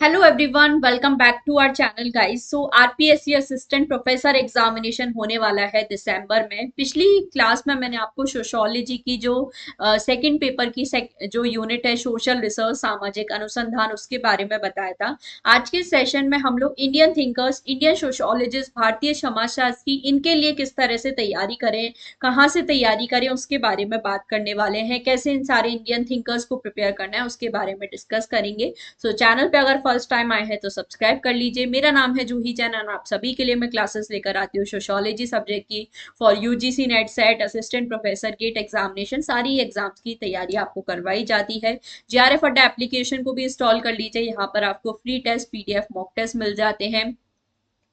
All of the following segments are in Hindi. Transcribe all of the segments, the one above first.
Hello everyone, welcome back to our channel guys. So RPSC assistant professor examination होने वाला है दिसंबर में। पिछली क्लास में मैंने आपको सोशियोलॉजी की जो सेकंड पेपर की जो यूनिट है सोशल रिसर्च सामाजिक अनुसंधान उसके बारे में बताया था। आज के सेशन में हम लोग इंडियन थिंकर्स, इंडियन सोशियोलॉजिस्ट, भारतीय समाजशास्त्री, इनके लिए किस तरह से तैयारी करें, कहाँ से तैयारी करें, उसके बारे में बात करने वाले हैं। कैसे इन सारे इंडियन थिंकर्स को प्रिपेयर करना है उसके बारे में डिस्कस करेंगे। चैनल पे अगर फर्स्ट टाइम आए हैं तो सब्सक्राइब कर लीजिए। मेरा नाम है जूही जैन और आप सभी के लिए मैं क्लासेस लेकर आती हूँ सोशियोलॉजी सब्जेक्ट की for UGC NET SET assistant professor GATE examination. सारी एग्जाम्स की तैयारी आपको करवाई जाती है। जेआरएफ अड्डा एप्लीकेशन को भी इंस्टॉल कर लीजिए। यहाँ पर आपको free test PDF mock test मिल जाते हैं।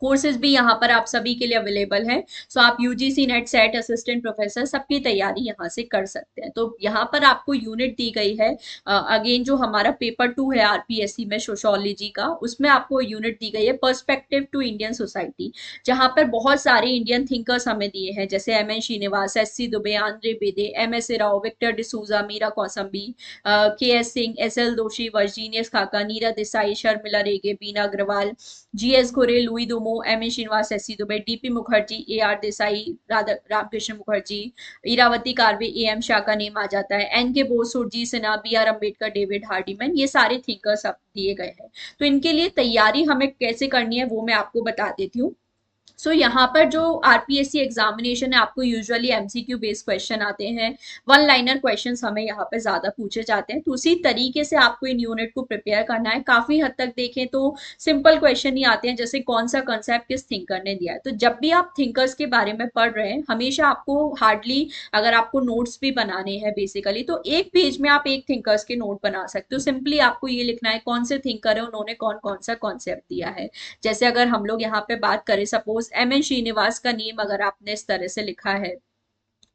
कोर्सेज भी यहाँ पर आप सभी के लिए अवेलेबल है। सो आप UGC NET SET assistant professor सबकी तैयारी यहाँ से कर सकते हैं। तो यहाँ पर आपको यूनिट दी गई है। अगेन जो हमारा पेपर 2 है आरपीएससी में सोशियोलॉजी का, उसमें आपको यूनिट दी गई है पर्सपेक्टिव टू इंडियन सोसाइटी, जहां पर बहुत सारे इंडियन थिंकर्स हमें दिए हैं, जैसे M N Srinivas, S C Dubey, Andre Beteille, M S Rao, Victor D'Souza, Meera Kosambi, K S Singh, S L Doshi, Virginius खाका, Neera Desai, Sharmila Rege, Bina Agarwal, GS Ghurye, Louis Dumont, M A Srinivas, S C Dubey, DP Mukherjee, A R Desai, Ramakrishna Mukherjee, Irawati Karve, A M Shah का नेम आ जाता है, N K Bose, Surajit Sinha, B R Ambedkar, David हार्डीमैन, ये सारे थिंकर्स अब दिए गए हैं। तो इनके लिए तैयारी हमें कैसे करनी है वो मैं आपको बता देती हूँ। यहाँ पर जो आरपीएससी एग्जामिनेशन है, आपको यूजुअली एमसीक्यू बेस्ड क्वेश्चन आते हैं। वन लाइनर क्वेश्चंस हमें यहाँ पे ज्यादा पूछे जाते हैं। तो उसी तरीके से आपको इन यूनिट को प्रिपेयर करना है। काफी हद तक देखें तो सिंपल क्वेश्चन ही आते हैं, जैसे कौन सा कंसेप्ट किस थिंकर ने दिया है। तो जब भी आप थिंकर्स के बारे में पढ़ रहे हैं, हमेशा आपको हार्डली, अगर आपको नोट्स भी बनाने हैं बेसिकली, तो एक पेज में आप एक थिंकर्स के नोट बना सकते हो। सिंपली आपको ये लिखना है कौन से थिंकर है, उन्होंने कौन कौन सा कॉन्सेप्ट दिया है। जैसे अगर हम लोग यहाँ पे बात करें, सपोज एम एन श्रीनिवास का नेम अगर आपने इस तरह से लिखा है,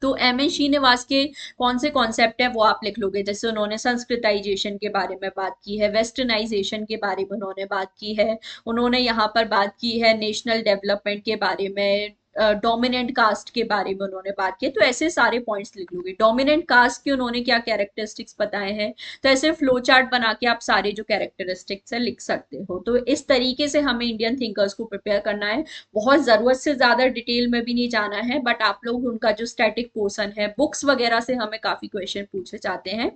तो एम एन श्रीनिवास के कौन से कॉन्सेप्ट है वो आप लिख लोगे। जैसे उन्होंने संस्कृताइजेशन के बारे में बात की है, वेस्टर्नाइजेशन के बारे में उन्होंने बात की है, उन्होंने यहाँ पर बात की है नेशनल डेवलपमेंट के बारे में, डोमिनेंट कास्ट के बारे में उन्होंने बात की। तो ऐसे सारे पॉइंट्स लिख लोगे। डोमिनेंट कास्ट के उन्होंने क्या कैरेक्टरिस्टिक्स बताए हैं, तो ऐसे फ्लो चार्ट बना के आप सारे जो कैरेक्टरिस्टिक्स है लिख सकते हो। तो इस तरीके से हमें इंडियन थिंकर्स को प्रिपेयर करना है। बहुत जरूरत से ज्यादा डिटेल में भी नहीं जाना है, बट आप लोग उनका जो स्टैटिक पोर्शन है, बुक्स वगैरह से हमें काफी क्वेश्चन पूछे जाते हैं,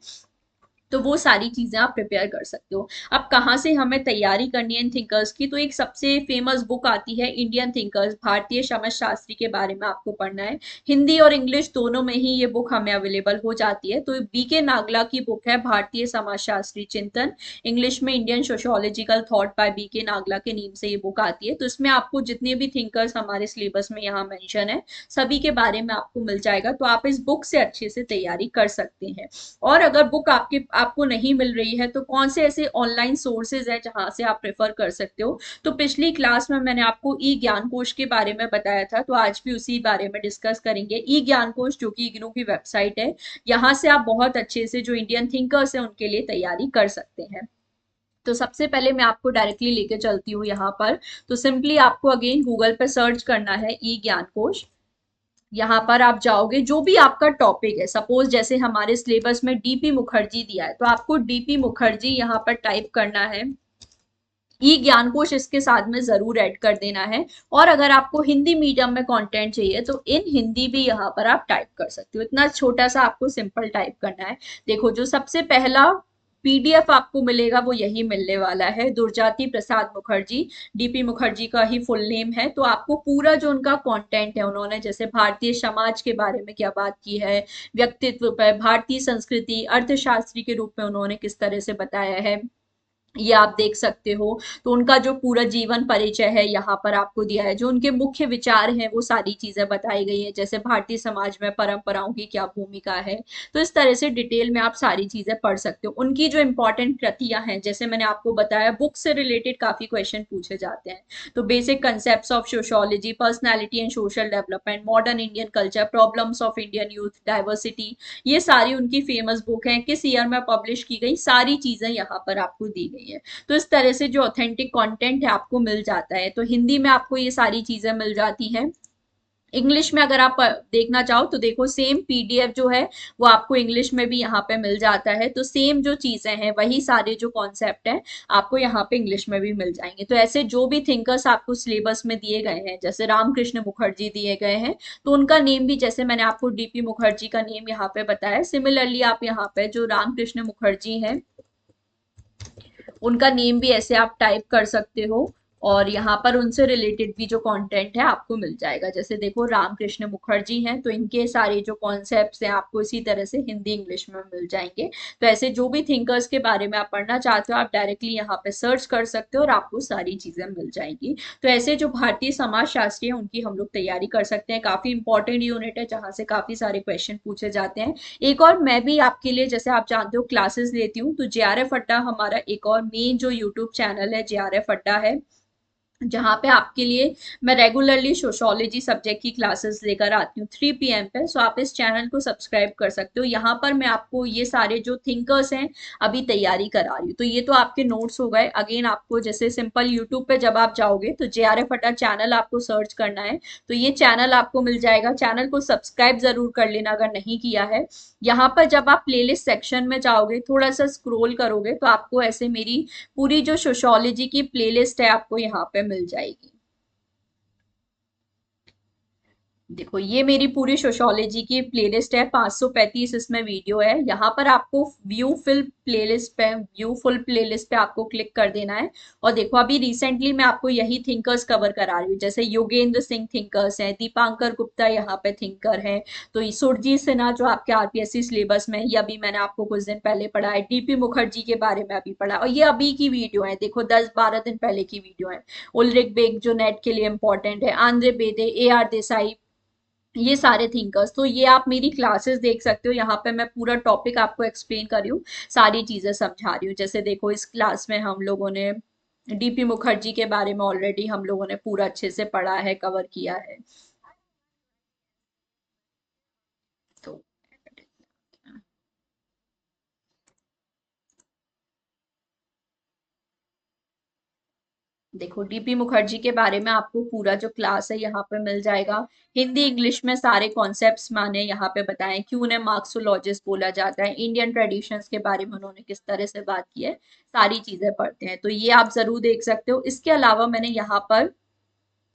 तो वो सारी चीजें आप प्रिपेयर कर सकते हो। अब कहाँ से हमें तैयारी करनी है इन थिंकर्स की, तो एक सबसे फेमस बुक आती है इंडियन थिंकर्स, भारतीय समाज शास्त्री के बारे में आपको पढ़ना है। हिंदी और इंग्लिश दोनों में ही ये बुक हमें अवेलेबल हो जाती है। तो बीके नागला की बुक है भारतीय समाज शास्त्री चिंतन, इंग्लिश में Indian sociological thought by BK Nagla के नेम से ये बुक आती है। तो इसमें आपको जितने भी थिंकर्स हमारे सिलेबस में यहाँ मेंशन है, सभी के बारे में आपको मिल जाएगा। तो आप इस बुक से अच्छे से तैयारी कर सकते हैं। और अगर बुक आपको नहीं मिल रही है, तो कौन से ऐसे ऑनलाइन सोर्सेज हैं जहां से आप प्रेफर कर सकते हो। तो पिछली क्लास में मैंने आपको ई ज्ञान कोश के बारे में बताया था, तो आज भी उसी बारे में डिस्कस करेंगे। ई ज्ञान कोश जो कि इग्नू की वेबसाइट है, यहाँ से आप बहुत अच्छे से जो इंडियन थिंकर्स हैं उनके लिए तैयारी कर सकते हैं। तो सबसे पहले मैं आपको डायरेक्टली लेके चलती हूँ यहाँ पर। तो सिंपली आपको अगेन गूगल पे सर्च करना है ई ज्ञान कोश। यहाँ पर आप जाओगे, जो भी आपका टॉपिक है, सपोज जैसे हमारे सिलेबस में डीपी मुखर्जी दिया है, तो आपको डीपी मुखर्जी यहाँ पर टाइप करना है। ई ज्ञानकोश इसके साथ में जरूर ऐड कर देना है। और अगर आपको हिंदी मीडियम में कंटेंट चाहिए तो इन हिंदी भी यहाँ पर आप टाइप कर सकते हो। इतना छोटा सा आपको सिंपल टाइप करना है। देखो, जो सबसे पहला पीडीएफ आपको मिलेगा वो यही मिलने वाला है, दुर्जाति प्रसाद मुखर्जी। डीपी मुखर्जी का ही फुल नेम है। तो आपको पूरा जो उनका कंटेंट है, उन्होंने जैसे भारतीय समाज के बारे में क्या बात की है, व्यक्तित्व पर, भारतीय संस्कृति, अर्थशास्त्री के रूप में उन्होंने किस तरह से बताया है, ये आप देख सकते हो। तो उनका जो पूरा जीवन परिचय है यहाँ पर आपको दिया है, जो उनके मुख्य विचार हैं वो सारी चीजें बताई गई है, जैसे भारतीय समाज में परंपराओं की क्या भूमिका है। तो इस तरह से डिटेल में आप सारी चीजें पढ़ सकते हो। उनकी जो इंपॉर्टेंट कृतियां हैं, जैसे मैंने आपको बताया, बुक से रिलेटेड काफी क्वेश्चन पूछे जाते हैं। तो basic concept of sociology, personality and social development, modern Indian culture, problems of Indian youth, diversity, ये सारी उनकी फेमस बुक है। किस ईयर में पब्लिश की गई, सारी चीजें यहाँ पर आपको दी गई है। तो इस तरह से जो ऑथेंटिक कंटेंट है आपको मिल जाता है। तो हिंदी में आपको ये सारी चीजें मिल जाती हैं। इंग्लिश में अगर आप देखना चाहो तो देखो, सेम पीडीएफ जो है वो आपको इंग्लिश में भी यहाँ पे मिल जाता है। तो सेम जो चीजें हैं वही सारे जो कॉन्सेप्ट हैं आपको यहाँ पे इंग्लिश में भी मिल जाएंगे। तो ऐसे जो भी थिंकर्स आपको सिलेबस में दिए गए हैं, जैसे रामकृष्ण मुखर्जी दिए गए हैं, तो उनका नेम भी, जैसे मैंने आपको डीपी मुखर्जी का नेम यहाँ पे बताया, सिमिलरली आप यहाँ पे जो रामकृष्ण मुखर्जी हैं उनका नेम भी ऐसे आप टाइप कर सकते हो, और यहाँ पर उनसे रिलेटेड भी जो कंटेंट है आपको मिल जाएगा। जैसे देखो रामकृष्ण मुखर्जी हैं तो इनके सारे जो कॉन्सेप्ट्स हैं आपको इसी तरह से हिंदी इंग्लिश में मिल जाएंगे। तो ऐसे जो भी थिंकर्स के बारे में आप पढ़ना चाहते हो आप डायरेक्टली यहाँ पे सर्च कर सकते हो और आपको सारी चीजें मिल जाएंगी। तो ऐसे जो भारतीय समाज शास्त्री है उनकी हम लोग तैयारी कर सकते हैं। काफी इंपॉर्टेंट यूनिट है जहाँ से काफी सारे क्वेश्चन पूछे जाते हैं। एक और मैं भी आपके लिए, जैसे आप जानते हो, क्लासेस लेती हूँ, तो जेआरएफ अड्डा हमारा एक और मेन जो यूट्यूब चैनल है जेआरएफ अड्डा है, जहाँ पे आपके लिए मैं रेगुलरली सोशोलॉजी सब्जेक्ट की क्लासेस लेकर आती हूँ 3 PM पे। सो आप इस चैनल को सब्सक्राइब कर सकते हो। यहाँ पर मैं आपको ये सारे जो थिंकर्स हैं अभी तैयारी करा रही हूँ। तो ये तो आपके नोट्स हो गए। अगेन आपको जैसे सिंपल यूट्यूब पे जब आप जाओगे तो जेआरएफ अड्डा चैनल आपको सर्च करना है, तो ये चैनल आपको मिल जाएगा। चैनल को सब्सक्राइब जरूर कर लेना अगर नहीं किया है। यहाँ पर जब आप प्लेलिस्ट सेक्शन में जाओगे थोड़ा सा स्क्रॉल करोगे तो आपको ऐसे मेरी पूरी जो सोशोलॉजी की प्लेलिस्ट है आपको यहाँ पे मिल जाएगी। देखो ये मेरी पूरी सोशोलॉजी की प्लेलिस्ट है, 535 इसमें वीडियो है। यहाँ पर आपको व्यू फुल प्लेलिस्ट पे आपको क्लिक कर देना है। और देखो अभी रिसेंटली मैं आपको यही थिंकर्स कवर करा रही हूँ। जैसे योगेंद्र सिंह थिंकर्स हैं, दीपांकर गुप्ता यहाँ पे थिंकर हैं, तो ये सुरजीत सिन्हा जो आपके आरपीएससी सिलेबस में है, ये अभी मैंने आपको कुछ दिन पहले पढ़ा है। डीपी मुखर्जी के बारे में अभी पढ़ा, और ये अभी की वीडियो है, देखो 10-12 दिन पहले की वीडियो है। उल्रिक बेग जो नेट के लिए इंपॉर्टेंट है, आंद्रे बेदे, AR देसाई, ये सारे थिंकर्स। तो ये आप मेरी क्लासेस देख सकते हो, यहाँ पे मैं पूरा टॉपिक आपको एक्सप्लेन कर रही हूँ, सारी चीजें समझा रही हूँ। जैसे देखो इस क्लास में हम लोगों ने डीपी मुखर्जी के बारे में ऑलरेडी हम लोगों ने पूरा अच्छे से पढ़ा है, कवर किया है। तो देखो डीपी मुखर्जी के बारे में आपको पूरा जो क्लास है यहाँ पे मिल जाएगा। हिंदी इंग्लिश में सारे कॉन्सेप्ट्स मैंने यहाँ पे बताए, क्यों उन्हें मार्क्सोलॉजिस्ट बोला जाता है, इंडियन ट्रेडिशंस के बारे में उन्होंने किस तरह से बात की है, सारी चीजें पढ़ते हैं। तो ये आप जरूर देख सकते हो। इसके अलावा मैंने यहाँ पर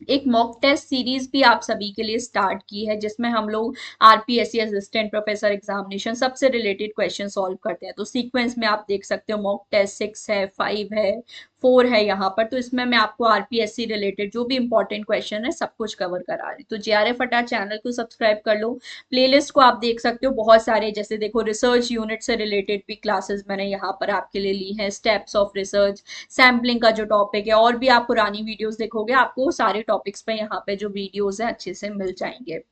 एक मॉक टेस्ट सीरीज भी आप सभी के लिए स्टार्ट की है, जिसमें हम लोग आरपीएससी असिस्टेंट प्रोफेसर एग्जामिनेशन सबसे रिलेटेड क्वेश्चन सॉल्व करते हैं। तो सीक्वेंस में आप देख सकते हो मॉक टेस्ट 6 है, 5 है, 4 है यहाँ पर। तो इसमें मैं आपको आरपीएससी रिलेटेड जो भी इंपॉर्टेंट क्वेश्चन है सब कुछ कवर करा रही हूँ। तो जेआरएफ अड्डा चैनल को सब्सक्राइब कर लो। प्लेलिस्ट को आप देख सकते हो, बहुत सारे, जैसे देखो रिसर्च यूनिट से रिलेटेड भी क्लासेस मैंने यहाँ पर आपके लिए ली हैं, स्टेप्स ऑफ रिसर्च, सैम्पलिंग का जो टॉपिक है, और भी आप पुरानी वीडियोस देखोगे आपको सारे टॉपिक्स पे यहाँ पे जो वीडियोस हैं अच्छे से मिल जाएंगे।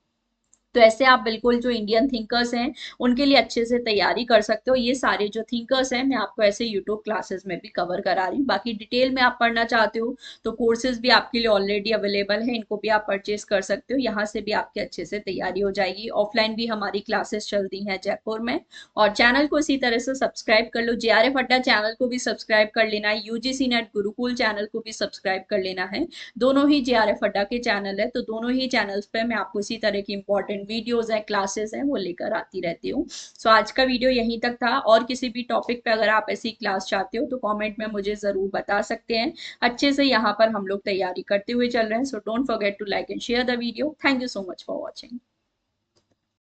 तो ऐसे आप बिल्कुल जो इंडियन थिंकर्स हैं उनके लिए अच्छे से तैयारी कर सकते हो। ये सारे जो थिंकर्स हैं मैं आपको ऐसे यूट्यूब क्लासेस में भी कवर करा रही हूँ। बाकी डिटेल में आप पढ़ना चाहते हो तो कोर्सेज भी आपके लिए ऑलरेडी अवेलेबल है, इनको भी आप परचेज कर सकते हो। यहाँ से भी आपके अच्छे से तैयारी हो जाएगी। ऑफलाइन भी हमारी क्लासेस चलती हैं जयपुर में। और चैनल को इसी तरह से सब्सक्राइब कर लो, जेआरएफ अड्डा चैनल को भी सब्सक्राइब कर लेना है, यूजीसी नेट गुरुकुल चैनल को भी सब्सक्राइब कर लेना है। दोनों ही जेआरएफ अड्डा के चैनल है, तो दोनों ही चैनल्स पे मैं आपको इसी तरह की इंपॉर्टेंट वीडियोस है, क्लासेस हैं, वो लेकर आती रहती हूँ। सो आज का वीडियो यहीं तक था। और किसी भी टॉपिक पे अगर आप ऐसी क्लास चाहते हो तो कमेंट में मुझे जरूर बता सकते हैं। अच्छे से यहाँ पर हम लोग तैयारी करते हुए चल रहे हैं। So don't forget to like and share the video. Thank you so much for watching.